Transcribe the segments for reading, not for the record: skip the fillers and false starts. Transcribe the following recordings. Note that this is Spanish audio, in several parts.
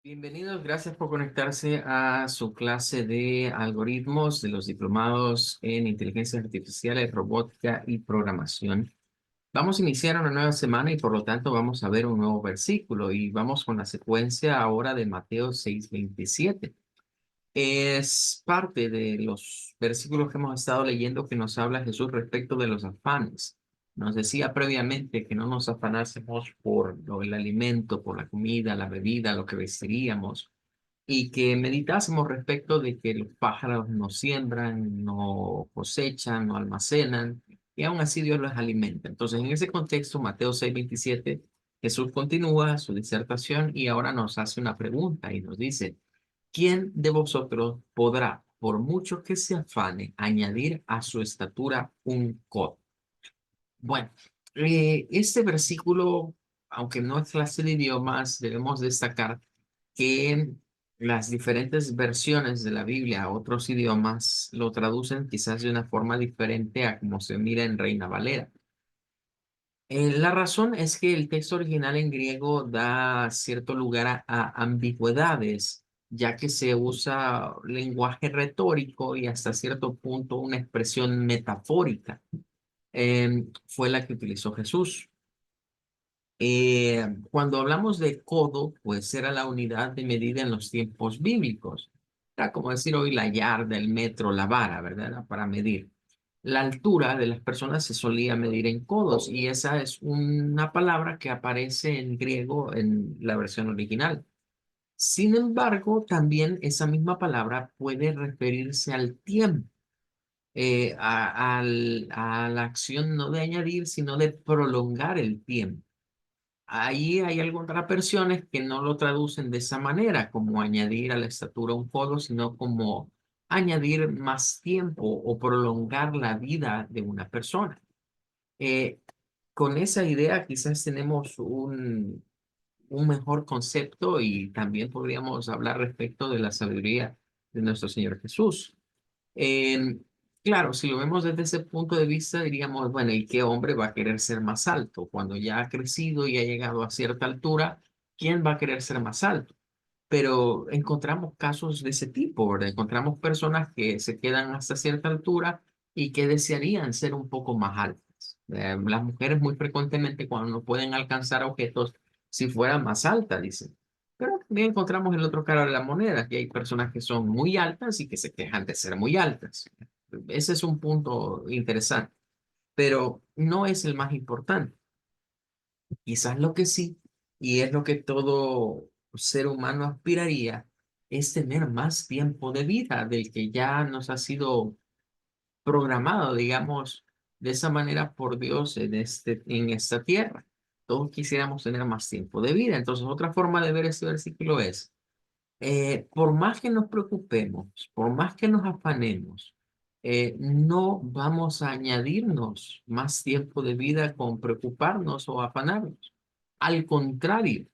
Bienvenidos, gracias por conectarse a su clase de algoritmos de los diplomados en inteligencia artificial, robótica y programación. Vamos a iniciar una nueva semana y por lo tanto vamos a ver un nuevo versículo y vamos con la secuencia ahora de Mateo 6:27. Es parte de los versículos que hemos estado leyendo que nos habla Jesús respecto de los afanes. Nos decía previamente que no nos afanásemos por el alimento, por la comida, la bebida, lo que vestiríamos y que meditásemos respecto de que los pájaros no siembran, no cosechan, no almacenan, y aún así Dios los alimenta. Entonces, en ese contexto, Mateo 6:27, Jesús continúa su disertación y ahora nos hace una pregunta y nos dice, ¿quién de vosotros podrá, por mucho que se afane, añadir a su estatura un codo? Bueno, este versículo, aunque no es clase de idiomas, debemos destacar que las diferentes versiones de la Biblia a otros idiomas lo traducen quizás de una forma diferente a como se mira en Reina Valera. La razón es que el texto original en griego da cierto lugar a ambigüedades, ya que se usa lenguaje retórico y hasta cierto punto una expresión metafórica. Fue la que utilizó Jesús. Cuando hablamos de codo, pues era la unidad de medida en los tiempos bíblicos. Era como decir hoy la yarda, el metro, la vara, ¿verdad? Era para medir. La altura de las personas se solía medir en codos y esa es una palabra que aparece en griego en la versión original. Sin embargo, también esa misma palabra puede referirse al tiempo, a la acción no de añadir, sino de prolongar el tiempo. Ahí hay algunas versiones que no lo traducen de esa manera, como añadir a la estatura un codo, sino como añadir más tiempo o prolongar la vida de una persona. Eh, con esa idea quizás tenemos un mejor concepto y también podríamos hablar respecto de la sabiduría de nuestro Señor Jesús. Eh, claro, si lo vemos desde ese punto de vista, diríamos, bueno, ¿y qué hombre va a querer ser más alto? Cuando ya ha crecido y ha llegado a cierta altura, ¿quién va a querer ser más alto? Pero encontramos casos de ese tipo, ¿verdad? Encontramos personas que se quedan hasta cierta altura y que desearían ser un poco más altas. Las mujeres muy frecuentemente cuando no pueden alcanzar objetos, si fueran más altas, dicen. Pero también encontramos el otro cara de la moneda, que hay personas que son muy altas y que se quejan de ser muy altas. Ese es un punto interesante, pero no es el más importante. Quizás lo que sí, y es lo que todo ser humano aspiraría, es tener más tiempo de vida del que ya nos ha sido programado, digamos, de esa manera por Dios en esta tierra. Todos quisiéramos tener más tiempo de vida. Entonces, otra forma de ver este versículo es, por más que nos preocupemos, por más que nos afanemos, no vamos a añadirnos más tiempo de vida con preocuparnos o afanarnos. Al contrario,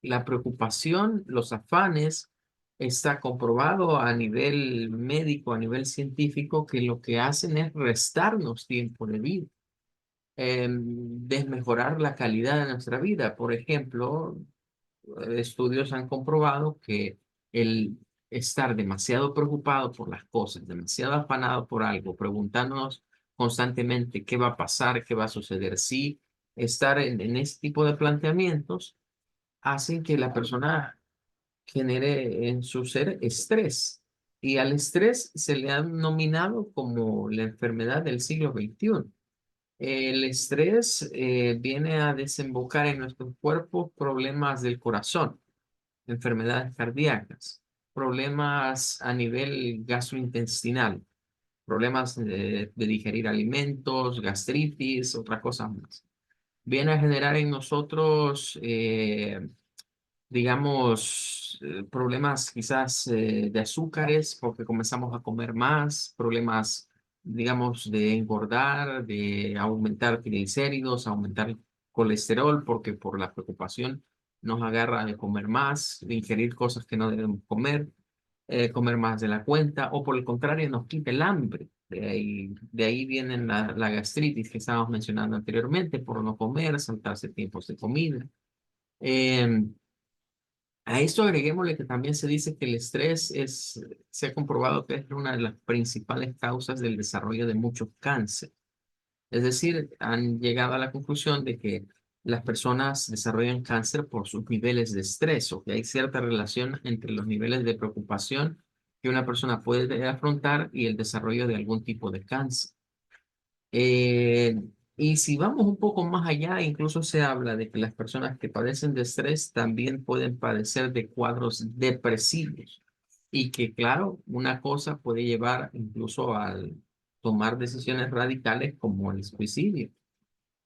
la preocupación, los afanes, está comprobado a nivel médico, a nivel científico, que lo que hacen es restarnos tiempo de vida, desmejorar la calidad de nuestra vida. Por ejemplo, estudios han comprobado que el estar demasiado preocupado por las cosas, demasiado afanado por algo, preguntándonos constantemente qué va a pasar, qué va a suceder, si estar en este tipo de planteamientos hacen que la persona genere en su ser estrés. Y al estrés se le ha nominado como la enfermedad del siglo XXI. El estrés viene a desembocar en nuestro cuerpo problemas del corazón, enfermedades cardíacas, problemas a nivel gastrointestinal, problemas de digerir alimentos, gastritis, otras cosas más. Viene a generar en nosotros digamos, problemas quizás de azúcares porque comenzamos a comer más, problemas, digamos, de engordar, de aumentar triglicéridos, aumentar colesterol porque por la preocupación nos agarra de comer más, de ingerir cosas que no debemos comer, comer más de la cuenta o por el contrario nos quita el hambre. De ahí viene la gastritis que estábamos mencionando anteriormente por no comer, saltarse tiempos de comida. Em, A esto agreguémosle que también se dice que el estrés se ha comprobado que es una de las principales causas del desarrollo de muchos cánceres. Es decir, han llegado a la conclusión de que las personas desarrollan cáncer por sus niveles de estrés o que hay cierta relación entre los niveles de preocupación que una persona puede afrontar y el desarrollo de algún tipo de cáncer. Eh, y si vamos un poco más allá, incluso se habla de que las personas que padecen de estrés también pueden padecer de cuadros depresivos y que, claro, una cosa puede llevar incluso al tomar decisiones radicales como el suicidio.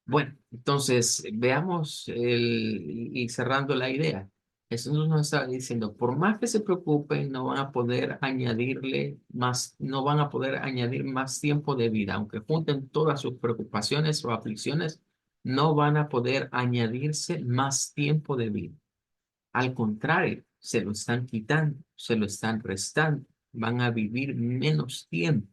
Bueno, entonces veamos y cerrando la idea. Jesús nos está diciendo, por más que se preocupen, no van a poder añadirle más, no van a poder añadir más tiempo de vida. Aunque junten todas sus preocupaciones o aflicciones, no van a poder añadirse más tiempo de vida. Al contrario, se lo están quitando, se lo están restando. Van a vivir menos tiempo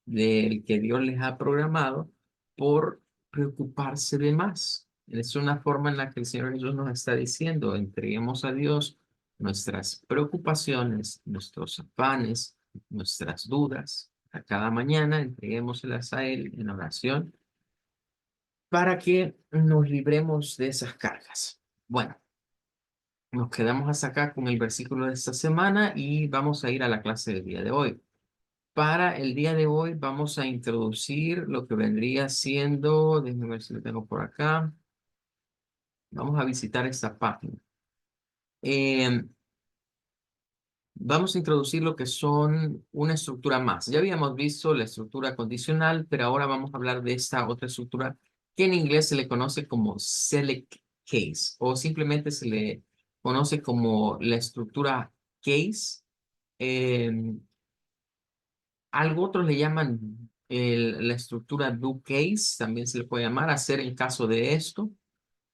del que Dios les ha programado por preocuparse de más. Es una forma en la que el Señor Jesús nos está diciendo, entreguemos a Dios nuestras preocupaciones, nuestros afanes, nuestras dudas. A cada mañana entreguémoselas a Él en oración para que nos libremos de esas cargas. Bueno, nos quedamos hasta acá con el versículo de esta semana y vamos a ir a la clase del día de hoy. Para el día de hoy vamos a introducir lo que vendría siendo, déjenme ver si lo tengo por acá, vamos a visitar esta página. Eh, Vamos a introducir lo que son una estructura más. Ya habíamos visto la estructura condicional, pero ahora vamos a hablar de esta otra estructura que en inglés se le conoce como select case o simplemente se le conoce como la estructura case. Eh, Algo otros le llaman la estructura do case, también se le puede llamar hacer en caso de esto,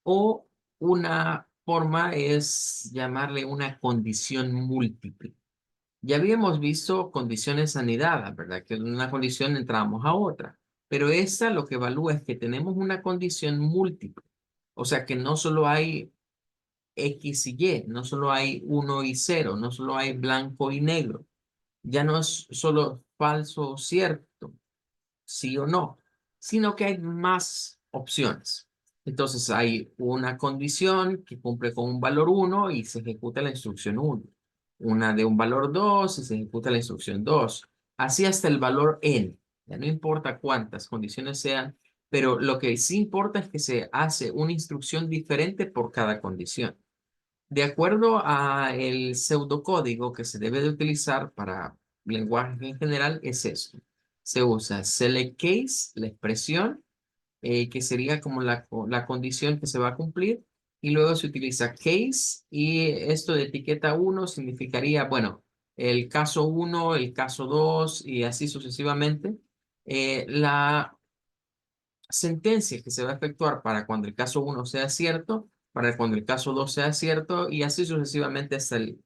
o una forma es llamarle una condición múltiple. Ya habíamos visto condiciones anidadas, ¿verdad? Que en una condición entramos a otra, pero esta lo que evalúa es que tenemos una condición múltiple, o sea que no solo hay X y Y, no solo hay uno y cero, no solo hay blanco y negro, ya no es solo falso o cierto, sí o no, sino que hay más opciones. Entonces hay una condición que cumple con un valor uno y se ejecuta la instrucción uno. Una de un valor 2 y se ejecuta la instrucción 2. Así hasta el valor n. Ya no importa cuántas condiciones sean, pero lo que sí importa es que se hace una instrucción diferente por cada condición. De acuerdo a el pseudocódigo que se debe de utilizar para lenguaje en general, es esto. Se usa select case, la expresión, que sería como la condición que se va a cumplir, y luego se utiliza case, y esto de etiqueta uno significaría, bueno, el caso uno, el caso 2 y así sucesivamente. La sentencia que se va a efectuar para cuando el caso uno sea cierto, para cuando el caso 2 sea cierto y así sucesivamente hasta el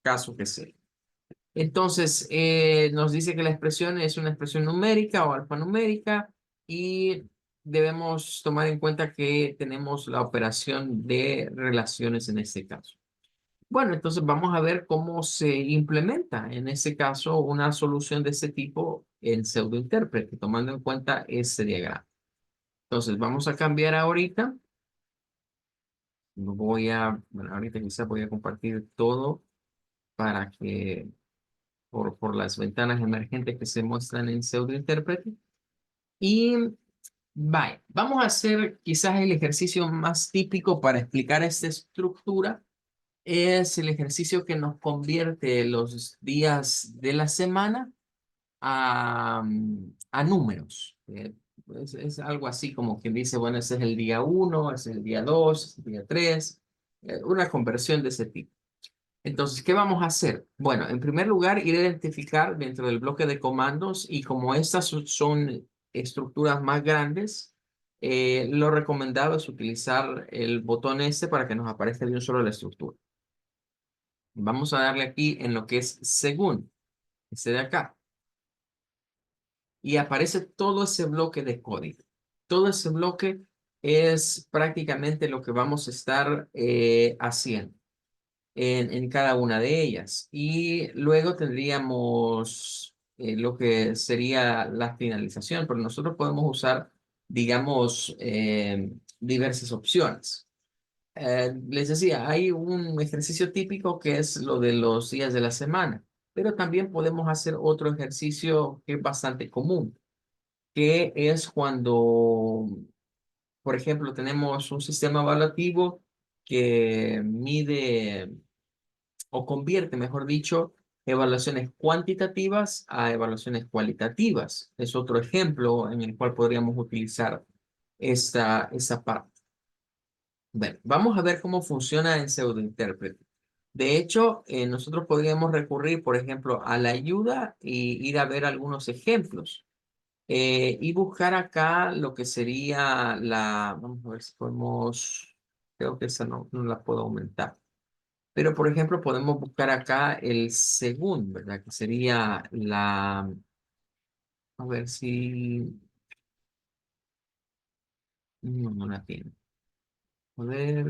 caso que sea. Entonces, nos dice que la expresión es una expresión numérica o alfanumérica y debemos tomar en cuenta que tenemos la operación de relaciones en este caso. Bueno, entonces vamos a ver cómo se implementa en ese caso una solución de ese tipo en pseudointérprete, tomando en cuenta ese diagrama. Entonces, vamos a cambiar ahorita. Bueno, ahorita quizás voy a compartir todo para que, por las ventanas emergentes que se muestran en pseudointérprete. Y vaya, vamos a hacer quizás el ejercicio más típico para explicar esta estructura. Es el ejercicio que nos convierte los días de la semana a números. Es algo así como que dice, bueno, ese es el día uno, ese es el día 2, ese es el día 3, una conversión de ese tipo. Entonces, ¿qué vamos a hacer? Bueno, en primer lugar, ir a identificar dentro del bloque de comandos y como estas son estructuras más grandes, lo recomendado es utilizar el botón S para que nos aparezca de un solo la estructura. Vamos a darle aquí en lo que es según, este de acá. Y aparece todo ese bloque de código. Todo ese bloque es prácticamente lo que vamos a estar haciendo. en cada una de ellas. Y luego tendríamos lo que sería la finalización, pero nosotros podemos usar, digamos, diversas opciones. Les decía, hay un ejercicio típico que es lo de los días de la semana, pero también podemos hacer otro ejercicio que es bastante común, que es cuando, por ejemplo, tenemos un sistema evaluativo que mide o convierte, mejor dicho, evaluaciones cuantitativas a evaluaciones cualitativas. Es otro ejemplo en el cual podríamos utilizar esa parte. Bueno, vamos a ver cómo funciona en pseudointérprete. De hecho, nosotros podríamos recurrir, por ejemplo, a la ayuda y ir a ver algunos ejemplos. Y buscar acá lo que sería vamos a ver si podemos, creo que esa no la puedo aumentar. Pero, por ejemplo, podemos buscar acá el segundo, ¿verdad? Que sería a ver si, no la tiene. A ver,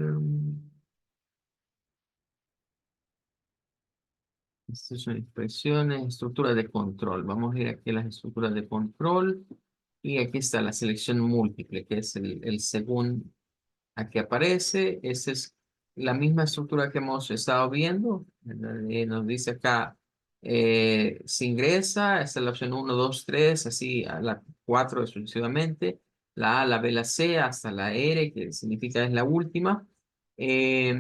estas son expresiones, estructuras de control. Vamos a ir aquí a las estructuras de control. Y aquí está la selección múltiple, que es el segundo. Aquí aparece, esa es la misma estructura que hemos estado viendo. ¿Verdad? Nos dice acá, se ingresa, esta es la opción uno 2 3 así a la 4 sucesivamente, la A, la B, la C, hasta la R, que significa es la última. Y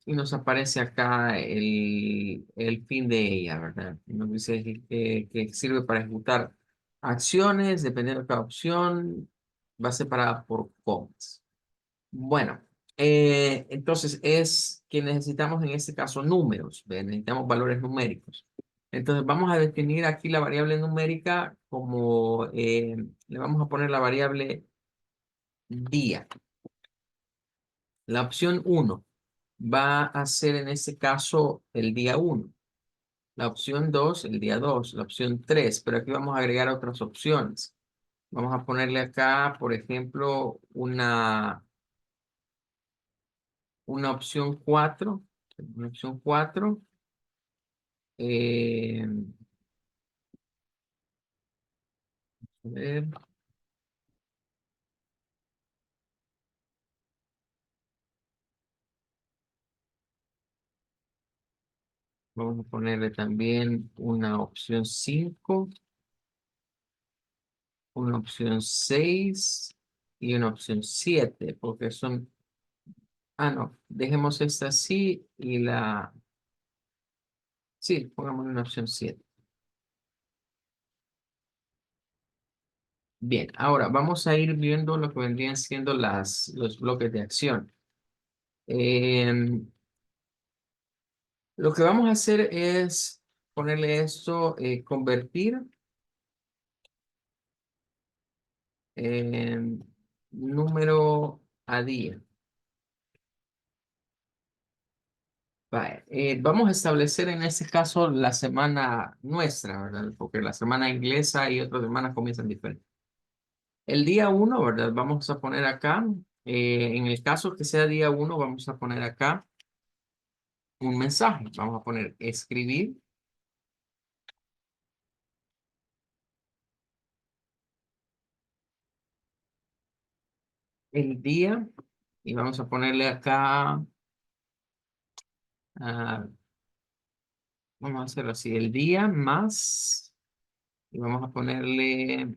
nos aparece acá el fin de ella, ¿verdad? Nos dice que sirve para ejecutar acciones, dependiendo de cada opción, va separada por comas. Bueno, entonces es que necesitamos en este caso números, ¿ve? Necesitamos valores numéricos. Entonces vamos a definir aquí la variable numérica como, le vamos a poner la variable día. La opción uno va a ser en este caso el día uno. La opción 2 el día 2. La opción 3 pero aquí vamos a agregar otras opciones. Vamos a ponerle acá, por ejemplo, una opción 4. Una opción 4. A ver, vamos a ponerle también una opción 5, una opción 6 y una opción 7 porque son, no, dejemos esta así y sí, pongamos una opción 7. Bien, ahora vamos a ir viendo lo que vendrían siendo los bloques de acción. Em, lo que vamos a hacer es ponerle esto, convertir en número a día. Vale, vamos a establecer en este caso la semana nuestra, ¿verdad? Porque la semana inglesa y otras semanas comienzan diferente. El día uno, ¿verdad? Vamos a poner acá, en el caso que sea día uno, vamos a poner acá un mensaje. Vamos a poner escribir el día y vamos a ponerle acá, ah, vamos a hacerlo así, el día más, y vamos a ponerle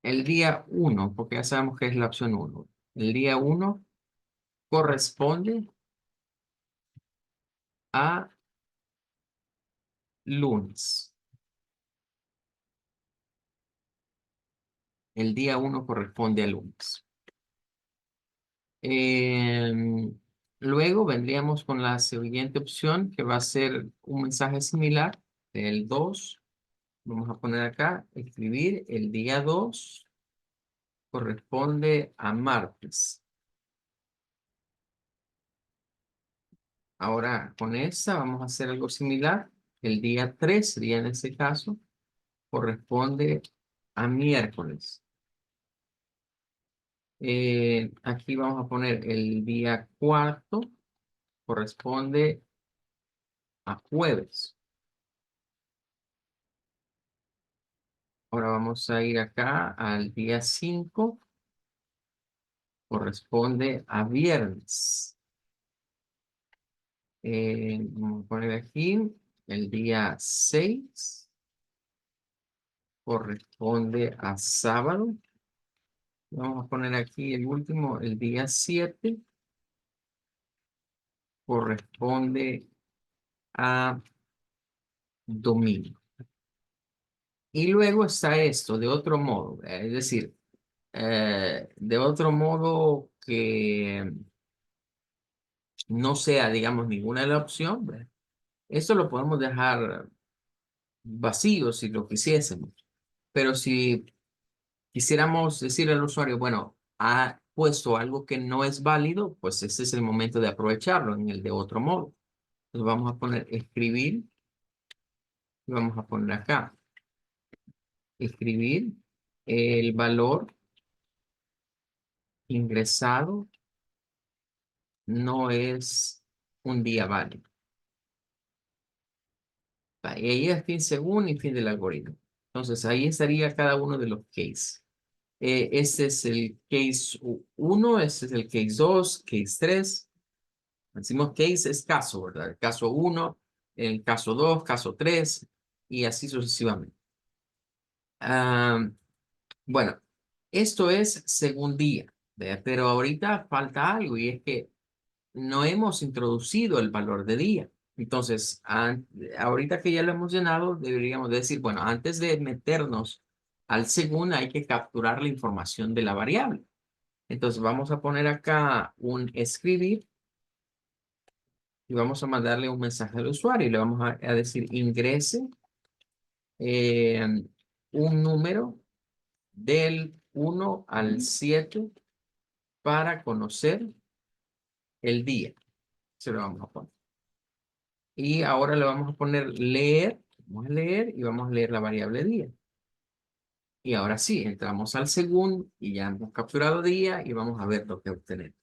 el día uno, porque ya sabemos que es la opción uno. El día uno corresponde a lunes. El día uno corresponde a lunes. Luego vendríamos con la siguiente opción que va a ser un mensaje similar. El 2. Vamos a poner acá, escribir el día 2 corresponde a martes. Ahora con esta vamos a hacer algo similar. El día 3 sería en este caso, corresponde a miércoles. Aquí vamos a poner el día cuarto, corresponde a jueves. Ahora vamos a ir acá al día 5, corresponde a viernes. Vamos a poner aquí el día 6, corresponde a sábado. Vamos a poner aquí el último, el día 7, corresponde a domingo. Y luego está esto, de otro modo, es decir, de otro modo que no sea, digamos, ninguna de la opción, ¿verdad? Esto lo podemos dejar vacío si lo quisiésemos. Pero si quisiéramos decirle al usuario, bueno, ha puesto algo que no es válido, pues ese es el momento de aprovecharlo en el de otro modo. Entonces vamos a poner escribir y vamos a poner acá, escribir el valor ingresado no es un día válido. Y ahí es fin según y fin del algoritmo. Entonces ahí estaría cada uno de los cases. Este es el case 1, este es el case 2, case 3. Decimos case es caso, ¿verdad? El caso 1, el caso 2, caso 3 y así sucesivamente. Ah, bueno, esto es según día, ¿verdad? Pero ahorita falta algo y es que no hemos introducido el valor de día. Entonces, ahorita que ya lo hemos llenado, deberíamos decir, bueno, antes de meternos al según hay que capturar la información de la variable. Entonces, vamos a poner acá un escribir y vamos a mandarle un mensaje al usuario y le vamos a decir ingrese eh, un número del 1 al 7 para conocer el día. Se lo vamos a poner. Y ahora le vamos a poner leer. Vamos a leer y vamos a leer la variable día. Y ahora sí, entramos al segundo y ya hemos capturado día y vamos a ver lo que obtenemos.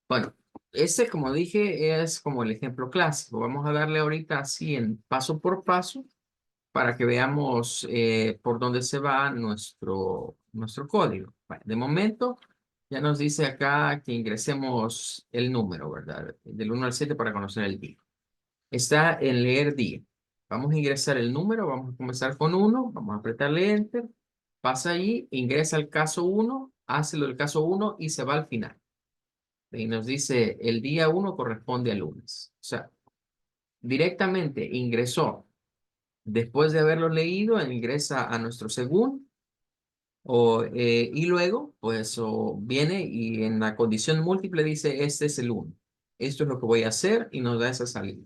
Bueno, ese, como dije, es como el ejemplo clásico. Vamos a darle ahorita así en paso por paso para que veamos por dónde se va nuestro código. Bueno, de momento, ya nos dice acá que ingresemos el número, ¿verdad? Del 1 al 7 para conocer el día. Está en leer día. Vamos a ingresar el número, vamos a comenzar con 1, vamos a apretarle Enter, pasa allí, ingresa el caso 1, hace lo del caso 1 y se va al final. Y nos dice el día 1 corresponde al lunes. O sea, directamente ingresó, después de haberlo leído, ingresa a nuestro según, y luego, pues, viene y en la condición múltiple dice, este es el 1. Esto es lo que voy a hacer y nos da esa salida.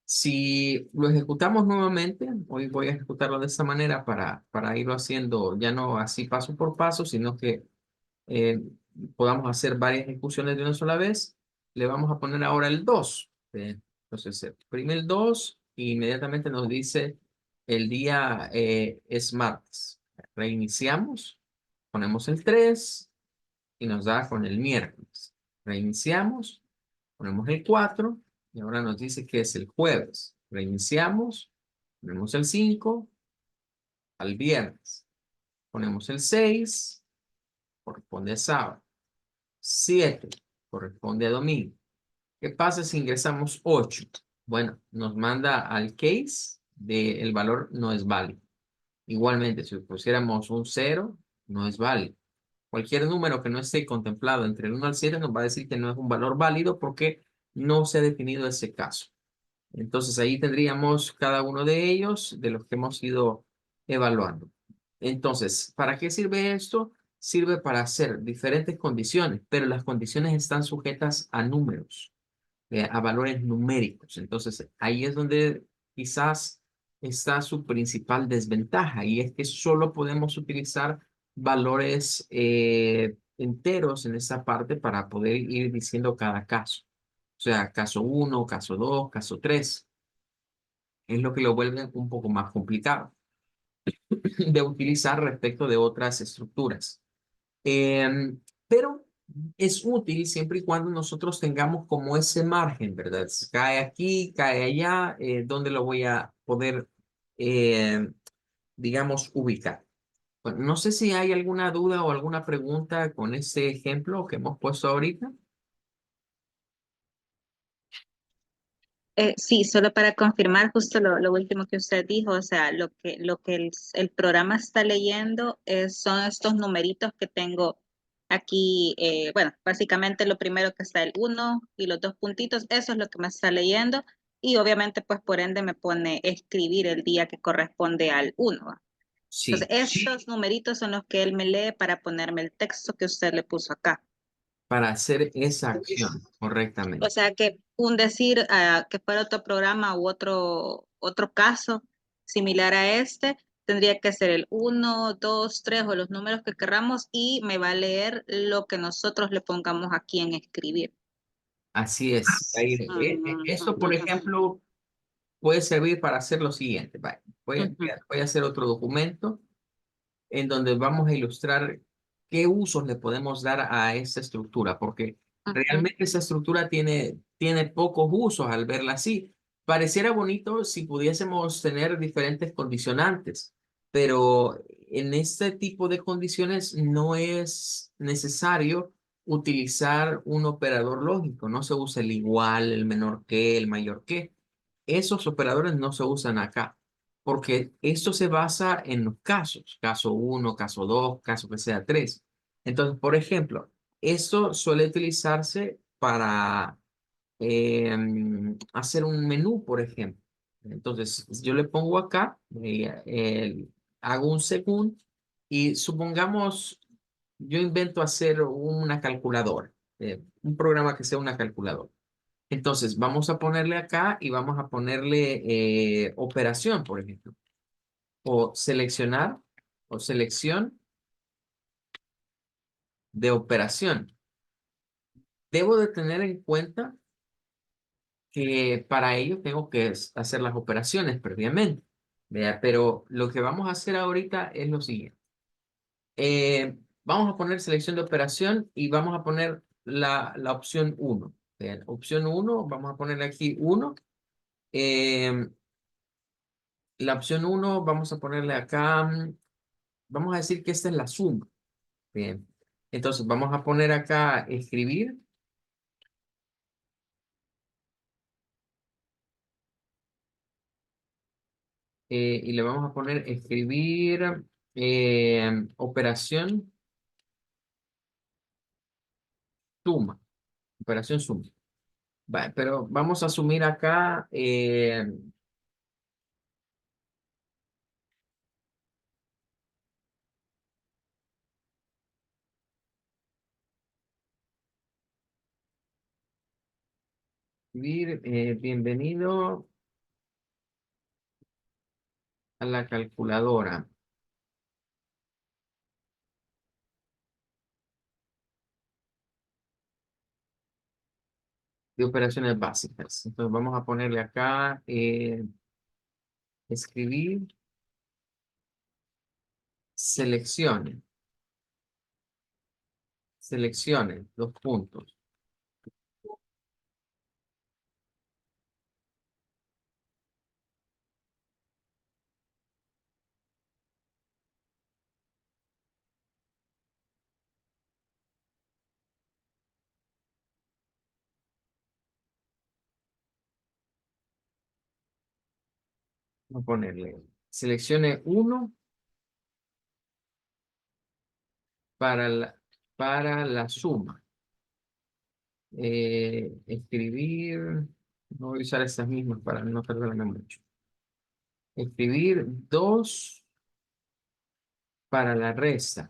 Si lo ejecutamos nuevamente, hoy voy a ejecutarlo de esta manera para irlo haciendo ya no así paso por paso, sino que eh, podamos hacer varias ejecuciones de una sola vez. Le vamos a poner ahora el 2. Entonces, se imprime el 2 e inmediatamente nos dice el día es martes. Reiniciamos, ponemos el 3 y nos da con el miércoles. Reiniciamos, ponemos el 4 y ahora nos dice que es el jueves. Reiniciamos, ponemos el 5 al viernes. Ponemos el 6, corresponde a sábado. 7, corresponde a domingo. ¿Qué pasa si ingresamos 8? Bueno, nos manda al case de el valor no es válido. Igualmente, si pusiéramos un 0, no es válido. Cualquier número que no esté contemplado entre el 1 al 7 nos va a decir que no es un valor válido porque no se ha definido ese caso. Entonces ahí tendríamos cada uno de ellos de los que hemos ido evaluando. Entonces, ¿para qué sirve esto? Sirve para hacer diferentes condiciones, pero las condiciones están sujetas a números, a valores numéricos. Entonces, ahí es donde quizás está su principal desventaja y es que solo podemos utilizar valores enteros en esa parte para poder ir diciendo cada caso. O sea, caso 1, caso 2, caso 3. Es lo que lo vuelve un poco más complicado de utilizar respecto de otras estructuras. Pero es útil siempre y cuando nosotros tengamos como ese margen, ¿verdad? Si cae aquí, cae allá, ¿dónde lo voy a poder, eh, digamos, ubicar? Bueno, no sé si hay alguna duda o alguna pregunta con ese ejemplo que hemos puesto ahorita. Sí, solo para confirmar justo lo último que usted dijo, o sea, lo que el programa está leyendo son estos numeritos que tengo aquí, bueno, básicamente lo primero que está el uno y los dos puntitos, eso es lo que me está leyendo y obviamente pues por ende me pone escribir el día que corresponde al uno. Entonces, Sí, estos numeritos son los que él me lee para ponerme el texto que usted le puso acá. para hacer esa acción O correctamente. sea que un decir que fuera otro programa u otro caso similar a este, tendría que ser el uno 2 3 o los números que querramos y me va a leer lo que nosotros le pongamos aquí en escribir. Así es. Eso, por ejemplo, puede servir para hacer lo siguiente. Vale, Ujú, voy a hacer otro documento en donde vamos a ilustrar qué usos le podemos dar a esa estructura, porque ujú, realmente esa estructura tiene pocos usos al verla así. Pareciera bonito si pudiésemos tener diferentes condicionantes, pero en este tipo de condiciones no es necesario utilizar un operador lógico, no se usa el igual, el menor que, el mayor que. Esos operadores no se usan acá porque esto se basa en los casos, caso uno, caso 2, caso que sea 3. Entonces, por ejemplo, esto suele utilizarse para hacer un menú, por ejemplo. Entonces, yo le pongo acá, hago un según y supongamos, yo invento hacer una calculadora, un programa que sea una calculadora. Entonces, vamos a ponerle acá y vamos a ponerle operación, por ejemplo o seleccionar o selección de operación. Debo de tener en cuenta que para ello tengo que hacer las operaciones previamente. ¿Vea? Pero lo que vamos a hacer ahorita es lo siguiente. Vamos a poner selección de operación y vamos a poner la opción uno. Vean, opción uno, vamos a ponerle aquí uno. Eh, la opción uno, vamos a ponerle acá, vamos a decir que esta es la suma. Bien. Entonces vamos a poner acá escribir y le vamos a poner escribir operación suma. Operación suma. Vale, pero vamos a asumir acá escribir bienvenido a la calculadora de operaciones básicas. Entonces vamos a ponerle acá escribir selecciones. Selecciones, dos puntos. Vamos a ponerle seleccione uno para la suma. Escribir, no voy a usar estas mismas para no perderme mucho. Escribir 2 para la resta,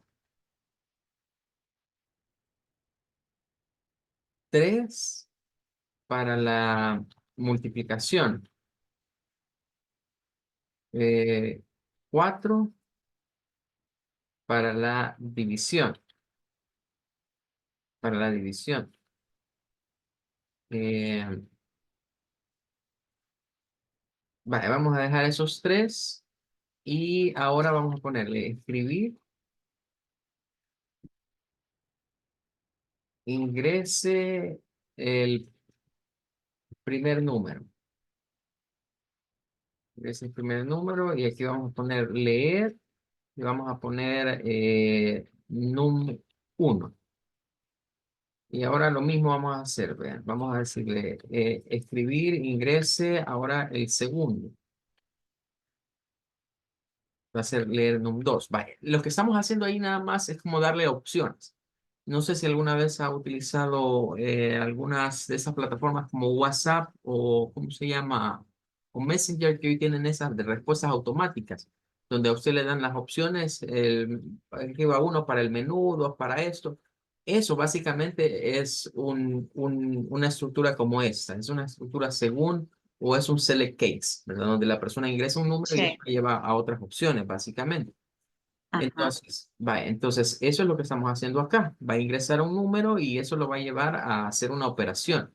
3 para la multiplicación, 4 para la división, para la división. Eh, vale, vamos a dejar esos tres y ahora vamos a ponerle escribir ingrese el primer número. Ingrese el primer número y aquí vamos a poner leer y vamos a poner num 1. Y ahora lo mismo vamos a hacer, vean. Vamos a decirle escribir, ingrese ahora el segundo. Va a ser leer num 2. Vaya, lo que estamos haciendo ahí nada más es como darle opciones. No sé si alguna vez ha utilizado algunas de esas plataformas como WhatsApp o ¿cómo se llama? O Messenger que hoy tienen esas de respuestas automáticas, donde a usted le dan las opciones, aquí va uno para el menú, dos para esto. Eso básicamente es una estructura como esta. Es una estructura según o es un select case, ¿verdad? Donde la persona ingresa un número y eso Sí. le lleva a otras opciones, básicamente. Ajá. Entonces, eso es lo que estamos haciendo acá. Va a ingresar un número y eso lo va a llevar a hacer una operación.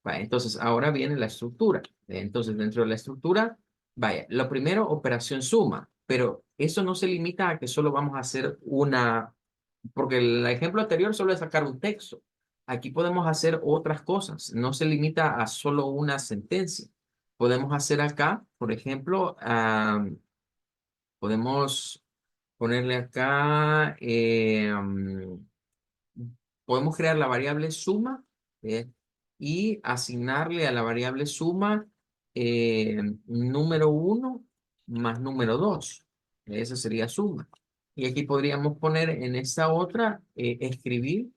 Vaya, entonces, ahora viene la estructura. Entonces, dentro de la estructura, vaya, lo primero, operación suma, pero eso no se limita a que solo vamos a hacer una, porque el ejemplo anterior solo es sacar un texto. Aquí podemos hacer otras cosas, no se limita a solo una sentencia. Podemos hacer acá, por ejemplo, podemos ponerle acá, podemos crear la variable suma eh, y asignarle a la variable suma número uno más número 2. Esa sería suma. Y aquí podríamos poner en esta otra, escribir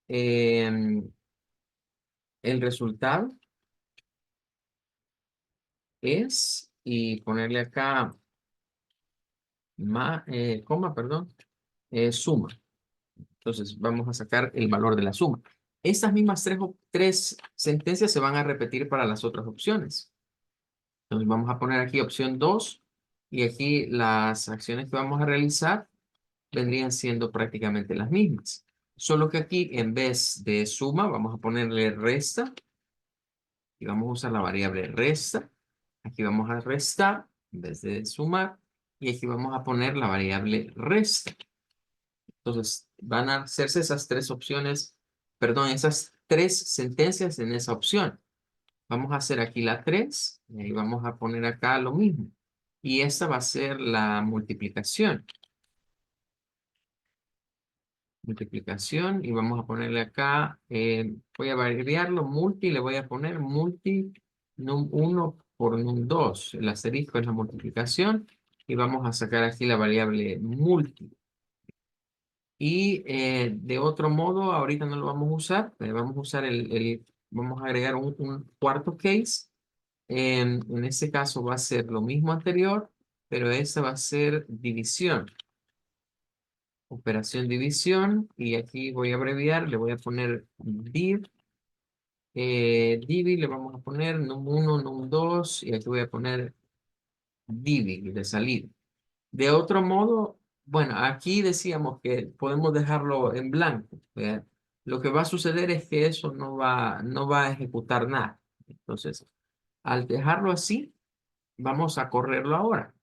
eh, el resultado es, y ponerle acá, coma, perdón, suma. Entonces vamos a sacar el valor de la suma. Estas mismas tres sentencias se van a repetir para las otras opciones. Entonces vamos a poner aquí opción 2 y aquí las acciones que vamos a realizar vendrían siendo prácticamente las mismas. Solo que aquí en vez de suma vamos a ponerle resta y vamos a usar la variable resta. Aquí vamos a restar en vez de sumar y aquí vamos a poner la variable resta. Entonces, van a hacerse esas tres opciones, perdón, esas tres sentencias en esa opción. Vamos a hacer aquí la 3 y vamos a poner acá lo mismo. Y esta va a ser la multiplicación. Multiplicación y vamos a ponerle acá, voy a variarlo, multi, le voy a poner multi num 1 por num 2. El asterisco es la multiplicación y vamos a sacar aquí la variable multi. Y de otro modo, ahorita no lo vamos a usar, vamos a usar vamos a agregar un cuarto case. En este caso va a ser lo mismo anterior, pero esta va a ser división. Operación división, y aquí voy a abreviar, le voy a poner divi, le vamos a poner num1, num2, y aquí voy a poner divi de salida. De otro modo, bueno, aquí decíamos que podemos dejarlo en blanco. ¿Verdad? Lo que va a suceder es que eso no va a ejecutar nada. Entonces, al dejarlo así, vamos a correrlo ahora.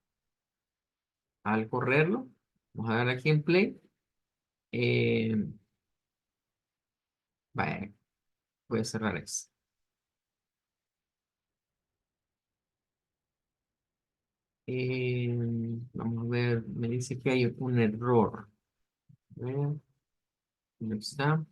Al correrlo, vamos a dar aquí en play. Eh, vaya, voy a cerrar esto. Eh, Vamos a ver, me dice que hay un error. A ver, ¿dónde está?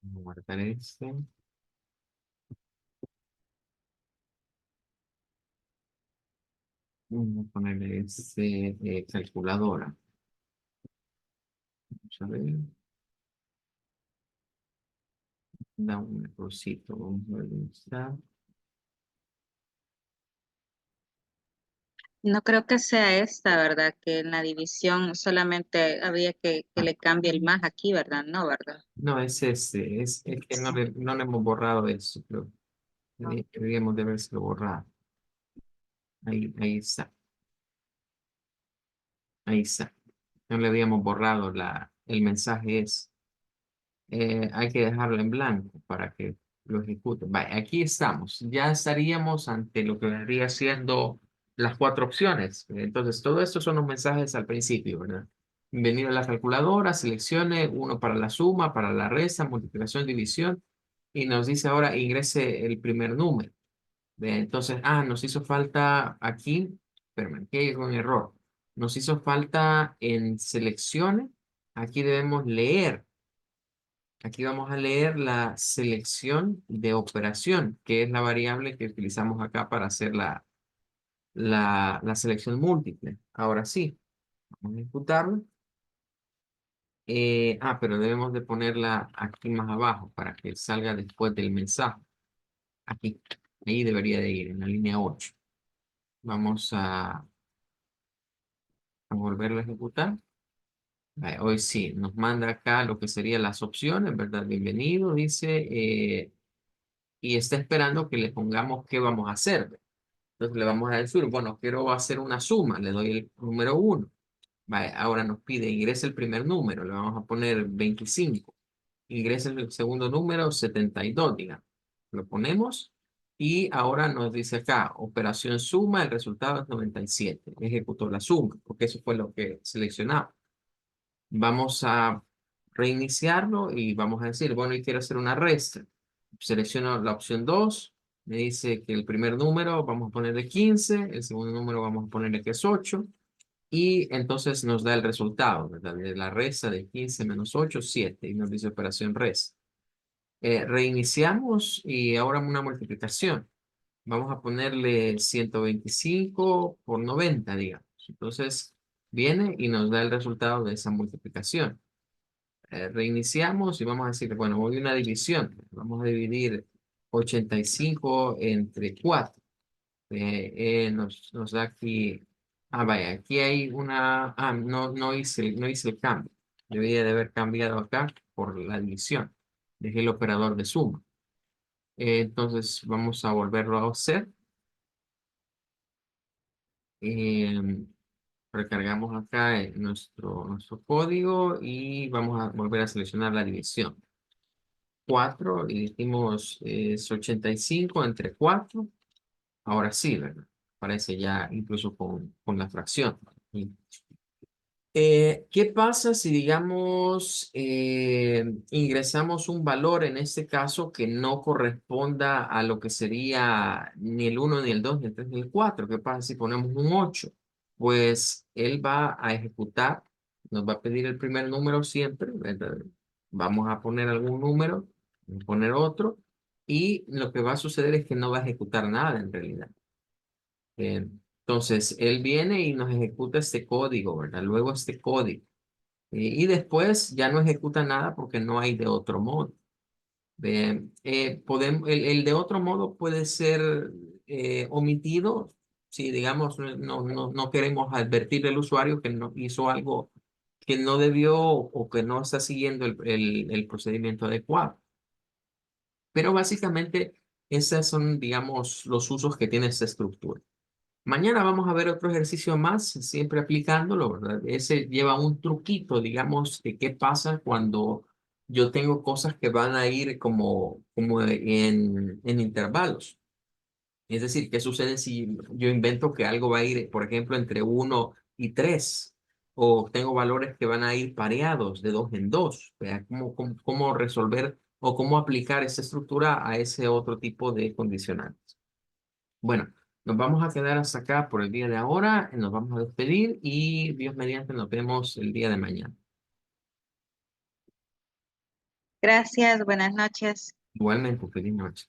Vamos a guardar este. Vamos a ponerle este, calculadora. Vamos a ver. Da un errorcito. Vamos a ver dónde está. No creo que sea esta, ¿verdad? Que en la división solamente había que Ah, le cambie el más aquí, ¿verdad? No, ¿verdad? no, es que no le hemos borrado eso, pero deberíamos de haberlo borrado. Ahí está, ahí está. No le habíamos borrado el mensaje es. Hay que dejarlo en blanco para que lo ejecute. Vale, aquí estamos. Ya estaríamos ante lo que vendría siendo las cuatro opciones. Entonces, todo esto son los mensajes al principio, ¿verdad? Bienvenido a la calculadora, seleccione uno para la suma, para la resta, multiplicación, división, y nos dice ahora ingrese el primer número. Entonces, nos hizo falta aquí, pero aquí hay un error. Nos hizo falta en seleccione, aquí debemos leer. Aquí vamos a leer la selección de operación, que es la variable que utilizamos acá para hacer la selección múltiple. Ahora sí, vamos a ejecutarlo. Pero debemos de ponerla aquí más abajo para que salga después del mensaje. Aquí, ahí debería de ir, en la línea 8. Vamos a volverlo a ejecutar. Hoy sí, nos manda acá lo que serían las opciones, ¿verdad? Bienvenido, dice, y está esperando que le pongamos qué vamos a hacer. Entonces le vamos a decir, bueno, quiero hacer una suma, le doy el número uno. Vale, ahora nos pide, ingrese el primer número, le vamos a poner 25. Ingrese el segundo número, 72, digamos. Lo ponemos y ahora nos dice acá, operación suma, el resultado es 97. Ejecutó la suma, porque eso fue lo que seleccionamos. Vamos a reiniciarlo y vamos a decir, bueno, y quiero hacer una resta. Selecciono la opción 2. Me dice que el primer número vamos a ponerle 15, el segundo número vamos a ponerle que es 8, y entonces nos da el resultado, ¿verdad? De la resta de 15 menos 8, 7, y nos dice operación resta. Reiniciamos y ahora una multiplicación. Vamos a ponerle 125 por 90, digamos. Entonces viene y nos da el resultado de esa multiplicación. Reiniciamos y vamos a decir, bueno, voy a una división. Vamos a dividir 85 entre 4. Nos da aquí, vaya, aquí hay no hice el cambio. Debería de haber cambiado acá por la división. Dejé el operador de suma. Entonces vamos a volverlo a hacer. Eh, Recargamos acá nuestro código y vamos a volver a seleccionar la división. 4 y dijimos es 85 entre 4. Ahora sí, ¿verdad? Parece ya incluso con la fracción. ¿Qué pasa si, digamos, ingresamos un valor en este caso que no corresponda a lo que sería ni el uno ni el 2 ni el 3 ni el 4? ¿Qué pasa si ponemos un 8? Pues él va a ejecutar, nos va a pedir el primer número siempre, ¿verdad? Vamos a poner algún número, vamos a poner otro, y lo que va a suceder es que no va a ejecutar nada en realidad. Eh, entonces, él viene y nos ejecuta este código, ¿verdad? Luego este código. Y después ya no ejecuta nada porque no hay de otro modo. El de otro modo puede ser omitido si, digamos, no queremos advertir al usuario que no hizo algo que no debió o que no está siguiendo el procedimiento adecuado. Pero básicamente, esos son, digamos, los usos que tiene esta estructura. Mañana vamos a ver otro ejercicio más, siempre aplicándolo, ¿verdad? Ese lleva un truquito, digamos, de qué pasa cuando yo tengo cosas que van a ir como en intervalos. Es decir, ¿qué sucede si yo invento que algo va a ir, por ejemplo, entre 1 y 3? O tengo valores que van a ir pareados de 2 en 2. Vea, ¿cómo resolver o cómo aplicar esa estructura a ese otro tipo de condicionantes? Bueno, nos vamos a quedar hasta acá por el día de ahora, nos vamos a despedir y Dios mediante nos vemos el día de mañana. Gracias, buenas noches. Igualmente, feliz noche.